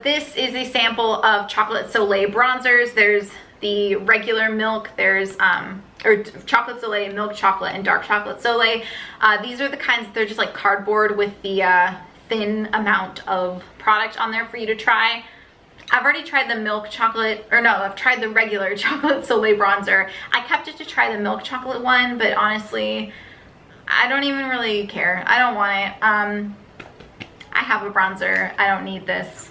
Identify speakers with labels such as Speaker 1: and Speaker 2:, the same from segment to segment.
Speaker 1: This is a sample of Chocolate Soleil bronzers. There's the regular milk, there's or chocolate soleil, milk chocolate, and dark chocolate soleil. These are the kinds, they're just like cardboard with the thin amount of product on there for you to try. I've already tried the milk chocolate, or no, I've tried the regular chocolate soleil bronzer. I kept it to try the milk chocolate one, but honestly, I don't even really care. I don't want it. I have a bronzer. I don't need this.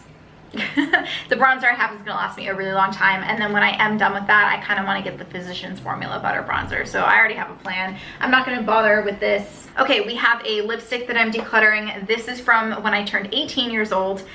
Speaker 1: The bronzer I have is gonna last me a really long time, and then when I am done with that, I kind of want to get the Physicians Formula Butter Bronzer, so I already have a plan. I'm not gonna bother with this. Okay, we have a lipstick that I'm decluttering. This is from when I turned 18 years old,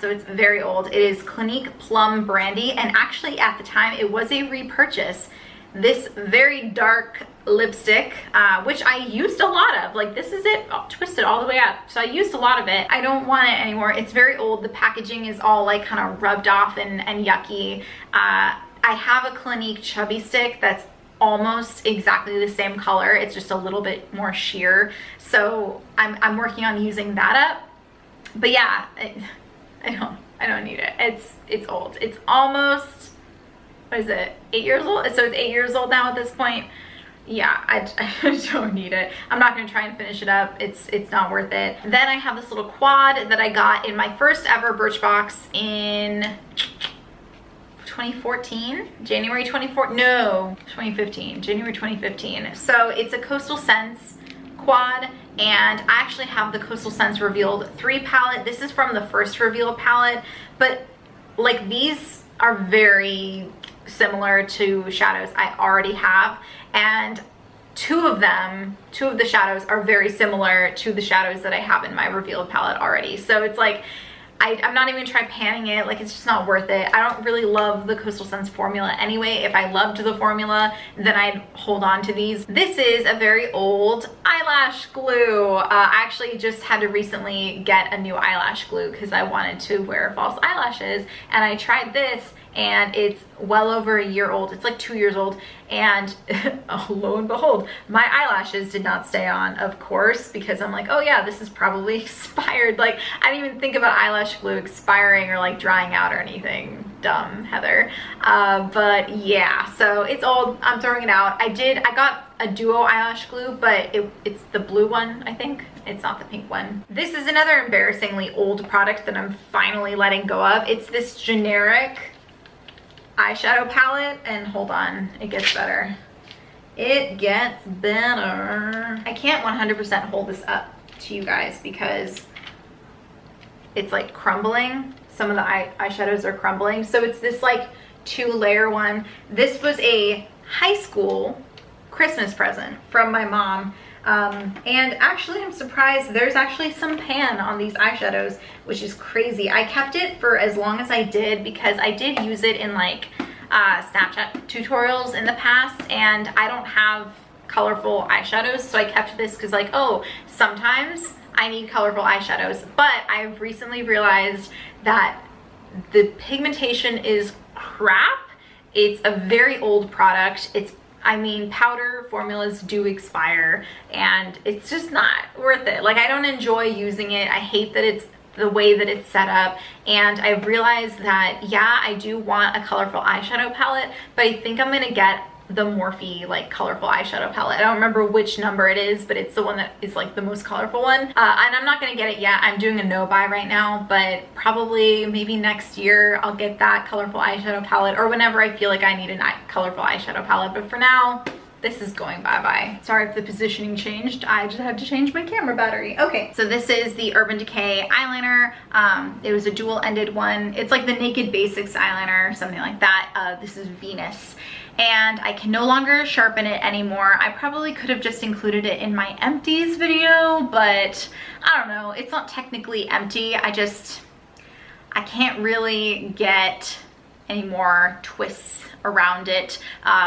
Speaker 1: so it's very old. It is Clinique Plum Brandy, and actually at the time it was a repurchase. This very dark lipstick, which I used a lot of. Like, this is it, twisted all the way up. So I used a lot of it. I don't want it anymore. It's very old. The packaging is all like kind of rubbed off and yucky. I have a Clinique Chubby Stick that's almost exactly the same color. It's just a little bit more sheer. So I'm working on using that up. But yeah, I don't need it. It's old. It's almost, what is it, 8 years old? So it's 8 years old now at this point. Yeah, I don't need it. I'm not gonna try and finish it up. It's not worth it. Then I have this little quad that I got in my first ever Birchbox in 2014, January 2015, January 2015. So it's a Coastal Scents quad, and I actually have the Coastal Scents Revealed 3 palette. This is from the first Reveal palette, but like these are very similar to shadows I already have, and two of the shadows are very similar to the shadows that I have in my Revealed palette already. So it's like, I'm not even trying panning it, like it's just not worth it. I don't really love the Coastal Scents formula anyway. If I loved the formula, then I'd hold on to these. This is a very old eyelash glue. I actually just had to recently get a new eyelash glue because I wanted to wear false eyelashes, and I tried this and it's well over a year old. It's like 2 years old, and oh, lo and behold, my eyelashes did not stay on, of course, because I'm like, oh yeah, this is probably expired. Like, I didn't even think about eyelash glue expiring or like drying out or anything. Dumb, Heather. But yeah, so it's old. I'm throwing it out. I got a duo eyelash glue, but it's the blue one, I think. It's not the pink one. This is another embarrassingly old product that I'm finally letting go of. It's this generic eyeshadow palette, and hold on, it gets better. It gets better. I can't 100% hold this up to you guys because it's like crumbling. Some of the eyeshadows are crumbling. So it's this like 2-layer one. This was a high school Christmas present from my mom. And actually I'm surprised there's actually some pan on these eyeshadows, which is crazy. I kept it for as long as I did because I did use it in like Snapchat tutorials in the past, and I don't have colorful eyeshadows, so I kept this because like, oh, sometimes I need colorful eyeshadows. But I've recently realized that the pigmentation is crap. It's a very old product. I mean, powder formulas do expire, and it's just not worth it. Like, I don't enjoy using it. I hate that it's the way that it's set up, and I've realized that, yeah, I do want a colorful eyeshadow palette, but I think I'm gonna get the Morphe like colorful eyeshadow palette. I don't remember which number it is, but it's the one that is like the most colorful one. And I'm not gonna get it yet. I'm doing a no buy right now, but probably maybe next year I'll get that colorful eyeshadow palette, or whenever I feel like I need a colorful eyeshadow palette. But for now, this is going bye-bye. Sorry if the positioning changed. I just had to change my camera battery. Okay, so this is the Urban Decay eyeliner. It was a dual-ended one. It's like the Naked Basics eyeliner, something like that. This is Venus. And I can no longer sharpen it anymore. I probably could have just included it in my empties video, but I don't know. It's not technically empty. I can't really get any more twists around it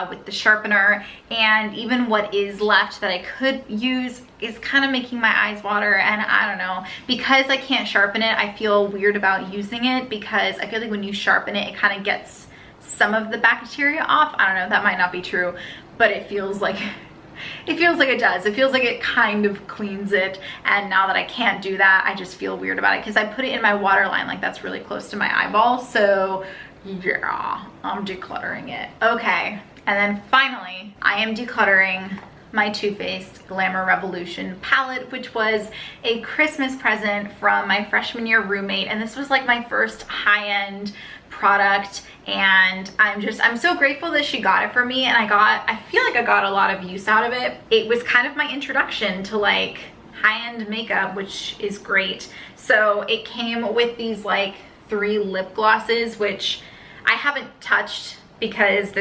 Speaker 1: with the sharpener, and even what is left that I could use is kind of making my eyes water, and I don't know, because I can't sharpen it, I feel weird about using it, because I feel like when you sharpen it, it kind of gets some of the bacteria off. I don't know, that might not be true, but it feels like It feels like it does. It feels like it kind of cleans it. And now that I can't do that, I just feel weird about it because I put it in my waterline, like that's really close to my eyeball. So yeah, I'm decluttering it. Okay, and then finally, I am decluttering my Too Faced Glamour Revolution palette, which was a Christmas present from my freshman year roommate. And this was like my first high-end product, and I'm so grateful that she got it for me. And I feel like I got a lot of use out of it. It was kind of my introduction to like high-end makeup, which is great. So it came with these like 3 lip glosses, which I haven't touched because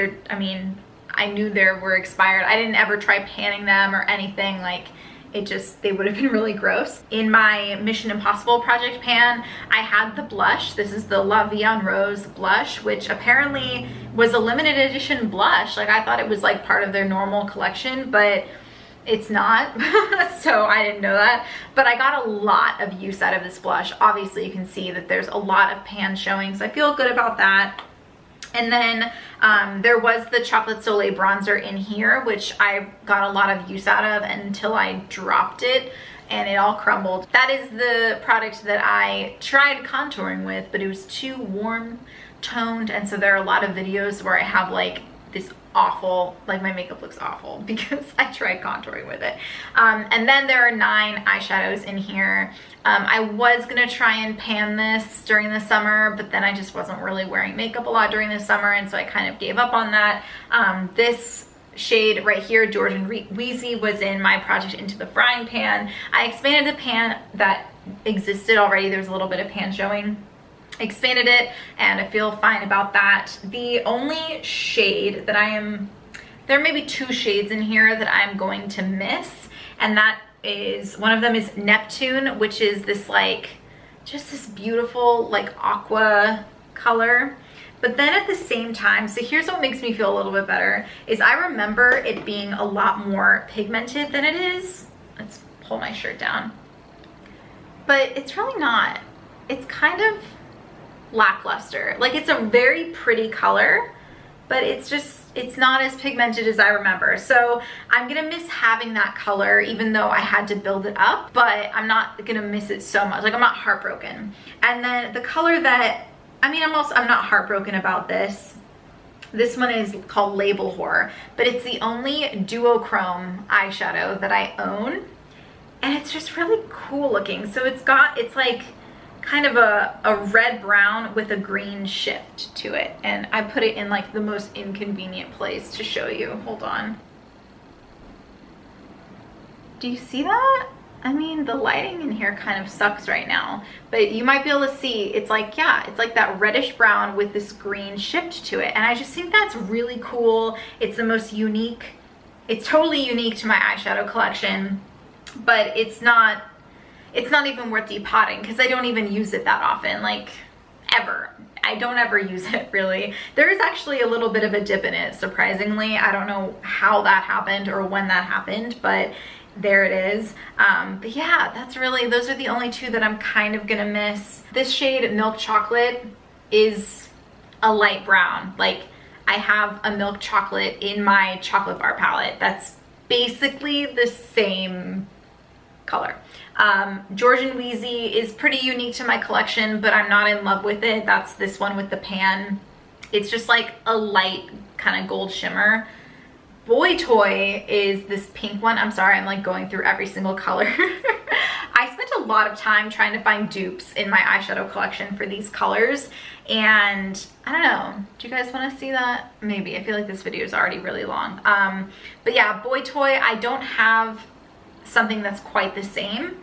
Speaker 1: I knew they were expired. I didn't ever try panning them or anything. Like they would have been really gross. In my Mission Impossible project pan, I had the blush. This is the La Vie en Rose blush, which apparently was a limited edition blush. Like I thought it was like part of their normal collection, but it's not. So I didn't know that, but I got a lot of use out of this blush. Obviously you can see that there's a lot of pan showing, so I feel good about that. And then there was the Chocolate Soleil bronzer in here, which I got a lot of use out of until I dropped it and it all crumbled. That is the product that I tried contouring with, but it was too warm toned. And so there are a lot of videos where I have like this awful, like my makeup looks awful because I tried contouring with it. And then there are 9 eyeshadows in here. I was gonna try and pan this during the summer, but then I just wasn't really wearing makeup a lot during the summer, and so I kind of gave up on that. This shade right here, Georgian Wheezy, was in my project Into the Frying Pan. I expanded the pan that existed already. There's a little bit of pan showing. Expanded it, and I feel fine about that. The only shade that there may be 2 shades in here that I'm going to miss, and that is, one of them is Neptune, which is this like, just this beautiful like aqua color. But then at the same time, so here's what makes me feel a little bit better, is I remember it being a lot more pigmented than it is. Let's pull my shirt down. But it's really not. It's kind of lackluster. Like it's a very pretty color, but it's not as pigmented as I remember. So I'm gonna miss having that color, even though I had to build it up, but I'm not gonna miss it so much. Like I'm not heartbroken. And then the color that, I'm not heartbroken about this. This one is called Label Whore, but it's the only duochrome eyeshadow that I own. And it's just really cool looking. So it's like kind of a red brown with a green shift to it, and I put it in like the most inconvenient place to show you. Hold on. Do you see that? I mean, the lighting in here kind of sucks right now, but you might be able to see it's like, yeah, it's like that reddish brown with this green shift to it, and I just think that's really cool. It's the most unique, it's totally unique to my eyeshadow collection, but it's not even worth depotting because I don't even use it that often, like ever. I don't ever use it really. There is actually a little bit of a dip in it, surprisingly. I don't know how that happened or when that happened, but there it is. But yeah, those are the only 2 that I'm kind of gonna miss. This shade Milk Chocolate is a light brown. Like I have a milk chocolate in my chocolate bar palette. That's basically the same color. Georgian Wheezy is pretty unique to my collection, but I'm not in love with it. That's this one with the pan. It's just like a light kind of gold shimmer. Boy Toy is this pink one. I'm sorry, I'm like going through every single color. I spent a lot of time trying to find dupes in my eyeshadow collection for these colors, and I don't know, do you guys want to see that? Maybe. I feel like this video is already really long. But yeah, Boy Toy, I don't have something that's quite the same,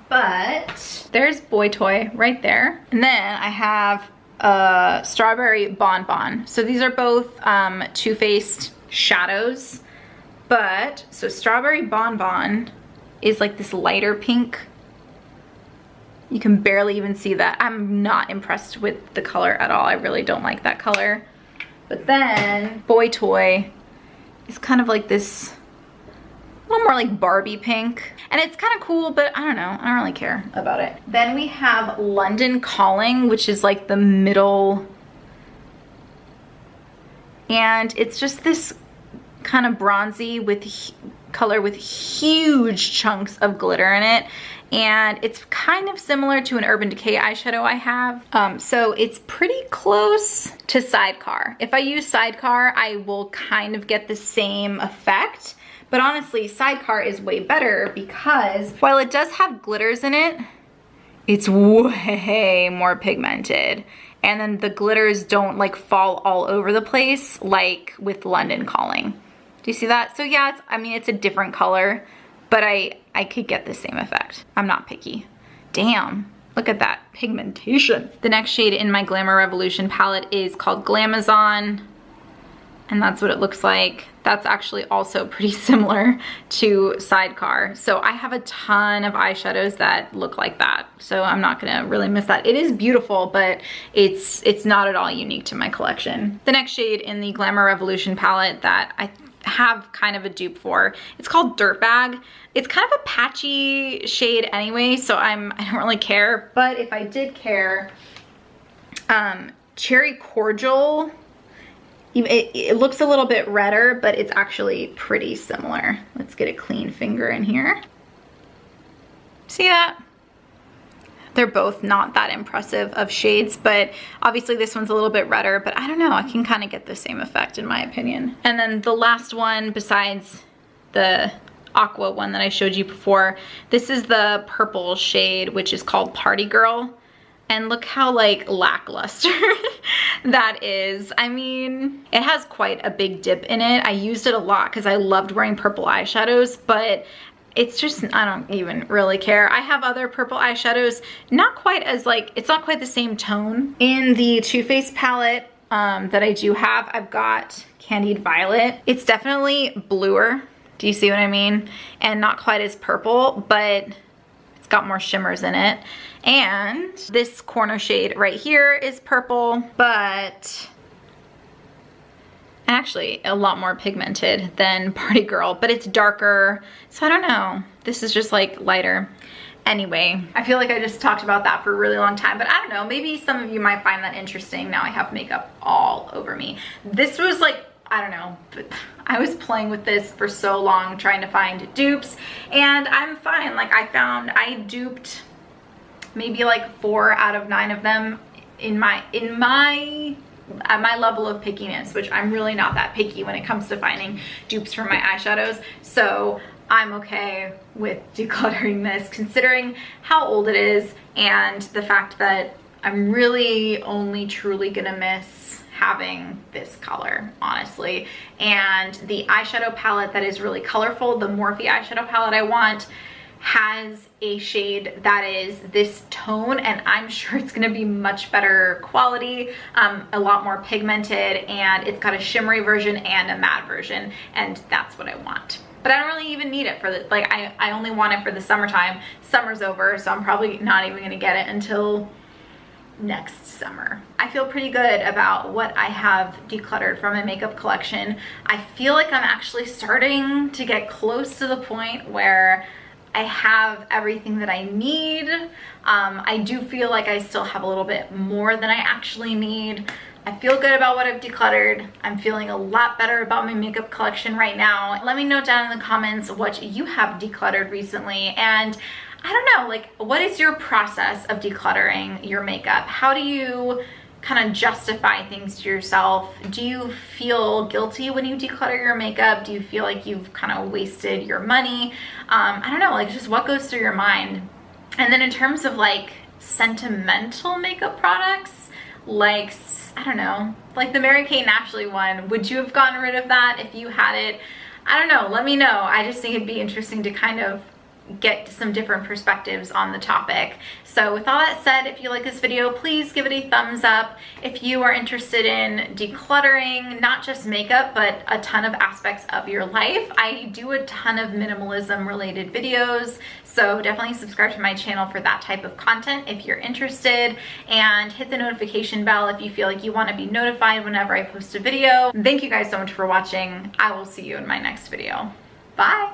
Speaker 1: but there's Boy Toy right there. And then I have Strawberry Bonbon. So these are both Too Faced shadows, but so Strawberry Bonbon is like this lighter pink. You can barely even see that. I'm not impressed with the color at all. I really don't like that color. But then Boy Toy is kind of like this, a little more like Barbie pink, and it's kind of cool, but I don't know, I don't really care about it. Then we have London Calling, which is like the middle, and it's just this kind of bronzy with color with huge chunks of glitter in it. And it's kind of similar to an Urban Decay eyeshadow I have. So it's pretty close to Sidecar. If I use Sidecar, I will kind of get the same effect. But honestly, Sidecar is way better because while it does have glitters in it, it's way more pigmented. And then the glitters don't like fall all over the place like with London Calling. Do you see that? So yeah, I mean, it's a different color, but I could get the same effect. I'm not picky. Damn, look at that pigmentation. The next shade in my Glamour Revolution palette is called Glamazon, and that's what it looks like. That's actually also pretty similar to Sidecar. So I have a ton of eyeshadows that look like that. So I'm not gonna really miss that. It is beautiful, but it's not at all unique to my collection. The next shade in the Glamour Revolution palette that I have kind of a dupe for, it's called Dirtbag. It's kind of a patchy shade anyway, so I don't really care. But if I did care, Cherry Cordial, it looks a little bit redder, but it's actually pretty similar. Let's get a clean finger in here. See that? They're both not that impressive of shades, but obviously this one's a little bit redder, but I don't know, I can kind of get the same effect in my opinion. And then the last one besides the aqua one that I showed you before, this is the purple shade, which is called Party Girl. And look how like lackluster that is. I mean, it has quite a big dip in it. I used it a lot because I loved wearing purple eyeshadows, but it's just, I don't even really care. I have other purple eyeshadows, not quite as like, it's not quite the same tone. In the Too Faced palette that I do have, I've got Candied Violet. It's definitely bluer. Do you see what I mean? And not quite as purple, but it's got more shimmers in it. And this corner shade right here is purple, but actually a lot more pigmented than Party Girl, but it's darker. So I don't know. This is just like lighter. Anyway, I feel like I just talked about that for a really long time, but I don't know. Maybe some of you might find that interesting. Now I have makeup all over me. This was like, I don't know, but I was playing with this for so long trying to find dupes, and I'm fine. Like I duped maybe like 4 out of 9 of them at my level of pickiness, which I'm really not that picky when it comes to finding dupes for my eyeshadows. So I'm okay with decluttering this considering how old it is and the fact that I'm really only truly gonna miss having this color, honestly. And the eyeshadow palette that is really colorful, the Morphe eyeshadow palette I want, has a shade that is this tone, and I'm sure it's gonna be much better quality, a lot more pigmented, and it's got a shimmery version and a matte version, and that's what I want. But I don't really even need it for the, like, I only want it for the summertime. Summer's over, so I'm probably not even gonna get it until next summer. I feel pretty good about what I have decluttered from my makeup collection. I feel like I'm actually starting to get close to the point where I have everything that I need. I do feel like I still have a little bit more than I actually need. I feel good about what I've decluttered. I'm feeling a lot better about my makeup collection right now. Let me know down in the comments what you have decluttered recently, and I don't know, like, what is your process of decluttering your makeup? How do you kind of justify things to yourself? Do you feel guilty when you declutter your makeup? Do you feel like you've kind of wasted your money? I don't know, like, just what goes through your mind? And then in terms of like sentimental makeup products, like, I don't know, like the Mary-Kate and Ashley one, would you have gotten rid of that if you had it? I don't know, let me know. I just think it'd be interesting to kind of get some different perspectives on the topic. So with all that said, if you like this video, please give it a thumbs up. If you are interested in decluttering, not just makeup, but a ton of aspects of your life, I do a ton of minimalism related videos. So definitely subscribe to my channel for that type of content if you're interested, and hit the notification bell if you feel like you want to be notified whenever I post a video. Thank you guys so much for watching. I will see you in my next video. Bye.